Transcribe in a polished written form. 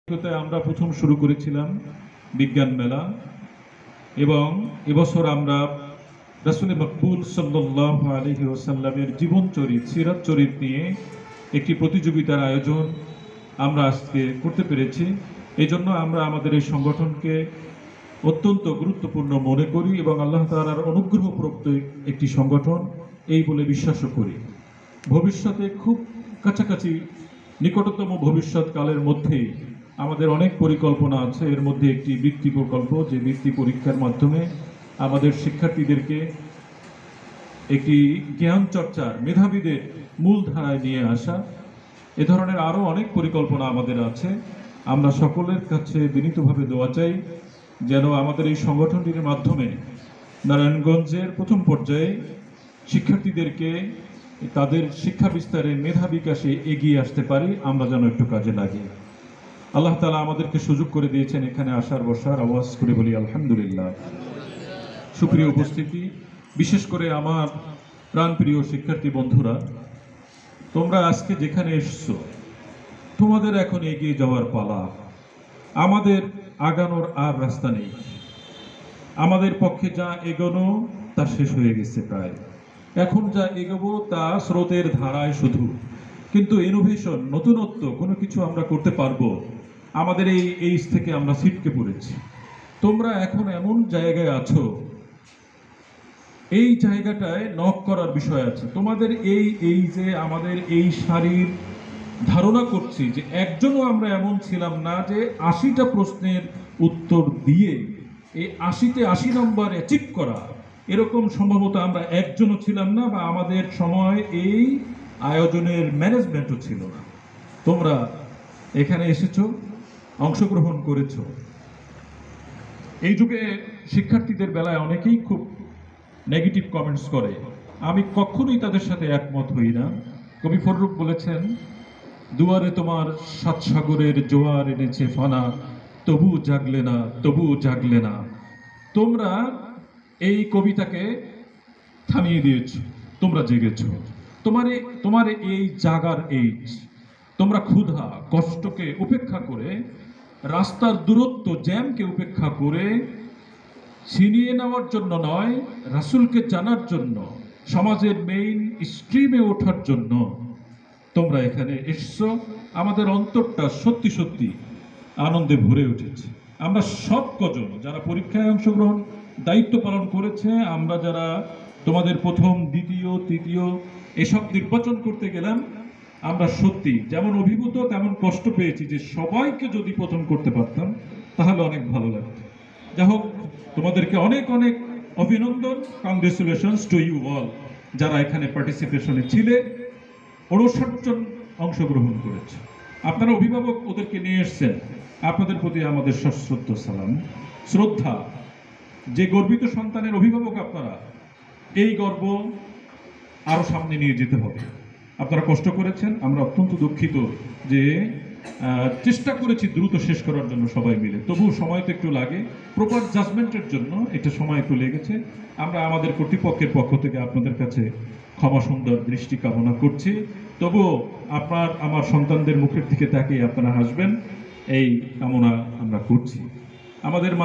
আমরা প্রথম শুরু করেছিলাম বিজ্ঞান মেলা এবং এবছর আমরা রাসূল মকবুল সাল্লাল্লাহু আলাইহি ওয়াসাল্লামের জীবন চরিত সিরাত চরিত নিয়ে একটি প্রতিযোগিতার আয়োজন আমরা আজকে করতে পেরেছি। এই জন্য আমরা আমাদের এই সংগঠনকে অত্যন্ত গুরুত্বপূর্ণ মনে করি এবং আল্লাহ তাআলার অনুগ্রহপ্রাপ্ত একটি সংগঠন এই বলে বিশ্বাসও করি। ভবিষ্যতে খুব কাছাকাছি নিকটতম ভবিষ্যৎকালের মধ্যেই আমাদের অনেক পরিকল্পনা আছে। এর মধ্যে একটি বৃত্তি প্রকল্প, যে বৃত্তি পরীক্ষার মাধ্যমে আমাদের শিক্ষার্থীদেরকে একটি জ্ঞান চর্চার মেধাবীদের মূলধারায় নিয়ে আসা। এ ধরনের আরও অনেক পরিকল্পনা আমাদের আছে। আমরা সকলের কাছে বিনীতভাবে দোয়া চাই যেন আমাদের এই সংগঠনটির মাধ্যমে নারায়ণগঞ্জের প্রথম পর্যায়ে শিক্ষার্থীদেরকে তাদের শিক্ষা বিস্তারে মেধা বিকাশে এগিয়ে আসতে পারি, আমরা যেন একটু কাজে লাগি। আল্লাহ তাআলা আমাদেরকে সুযোগ করে দিয়েছেন এখানে আসার বসার। আওয়াজ করে বলি আলহামদুলিল্লাহ। সুপ্রিয় উপস্থিতি, বিশেষ করে আমার প্রাণপ্রিয় শিক্ষার্থী বন্ধুরা, তোমরা আজকে যেখানে এসছো তোমাদের এখন এগিয়ে যাওয়ার পালা। আমাদের আগানোর আর রাস্তা নেই। আমাদের পক্ষে যা এগোনো তা শেষ হয়ে গেছে প্রায়। এখন যা এগোবো তা স্রোতের ধারায় শুধু। কিন্তু ইনোভেশন, নতুনত্ব কোনো কিছু আমরা করতে পারবো, আমাদের এই এইজ থেকে আমরা ছিটকে পড়েছি। তোমরা এখন এমন জায়গায় আছো, এই জায়গাটায় নক করার বিষয় আছে তোমাদের। এই যে আমাদের এই শারীর ধারণা করছি যে একজনও আমরা এমন ছিলাম না যে ৮০টা প্রশ্নের উত্তর দিয়ে এই ৮০তে ৮০ নম্বর অ্যাচিভ করা, এরকম সম্ভবত আমরা একজনও ছিলাম না, বা আমাদের সময় এই আয়োজনের ম্যানেজমেন্টও ছিল না। তোমরা এখানে এসেছো, অংশগ্রহণ করেছো। এই যুগে শিক্ষার্থীদের বেলায় অনেকেই খুব নেগেটিভ কমেন্টস করে, আমি কখনোই তাদের সাথে একমত হই না। কবি ফররুখ বলেছেন, দুয়ারে তোমার সাত সাগরের জোয়ার এনেছে ফানা, তবু জাগলে না, তবু জাগলে না। তোমরা এই কবিতাকে থামিয়ে দিয়েছ, তোমরা জেগেছ। তোমার এই জাগার এইজ, তোমরা ক্ষুধা কষ্টকে উপেক্ষা করে, রাস্তার দূরত্ব জ্যামকে উপেক্ষা করে, ছিনিয়ে নেওয়ার জন্য নয়, রাসূলকে জানার জন্য, সমাজের মেইন স্ট্রিমে ওঠার জন্য তোমরা এখানে এসছো। আমাদের অন্তরটা সত্যি সত্যি আনন্দে ভরে উঠেছে। আমরা সব কজন যারা পরীক্ষায় অংশগ্রহণ দায়িত্ব পালন করেছে, আমরা যারা তোমাদের প্রথম দ্বিতীয় তৃতীয় এসব নির্বাচন করতে গেলাম, আমরা সত্যি যেমন অভিভূত তেমন কষ্ট পেয়েছি যে সবাইকে যদি প্রথম করতে পারতাম তাহলে অনেক ভালো লাগতো। যাই হোক, তোমাদেরকে অনেক অনেক অভিনন্দন, কংগ্রেচুলেশনস টু ইউ অল যারা এখানে পার্টিসিপেশনে ছিলে। 59 জন অংশগ্রহণ করেছে। আপনারা অভিভাবক ওদেরকে নিয়ে এসছেন, আপনাদের প্রতি আমাদের সশ্রদ্ধ সালাম, শ্রদ্ধা। যে গর্বিত সন্তানের অভিভাবক আপনারা, এই গর্ব আরো সামনে নিয়ে যেতে হবে। আপনারা কষ্ট করেছেন, আমরা অত্যন্ত দুঃখিত যে চেষ্টা করেছি দ্রুত শেষ করার জন্য সবাই মিলে, তবুও সময় তো একটু লাগে। প্রপার জাজমেন্টের জন্য এটা সময় একটু লেগেছে। আমরা আমাদের কর্তৃপক্ষের পক্ষ থেকে আপনাদের কাছে ক্ষমা সুন্দর দৃষ্টি কামনা করছি। তবুও আমার সন্তানদের মুখের দিকে তাকিয়ে আপনারা হাসবেন, এই কামনা আমরা করছি। আমাদের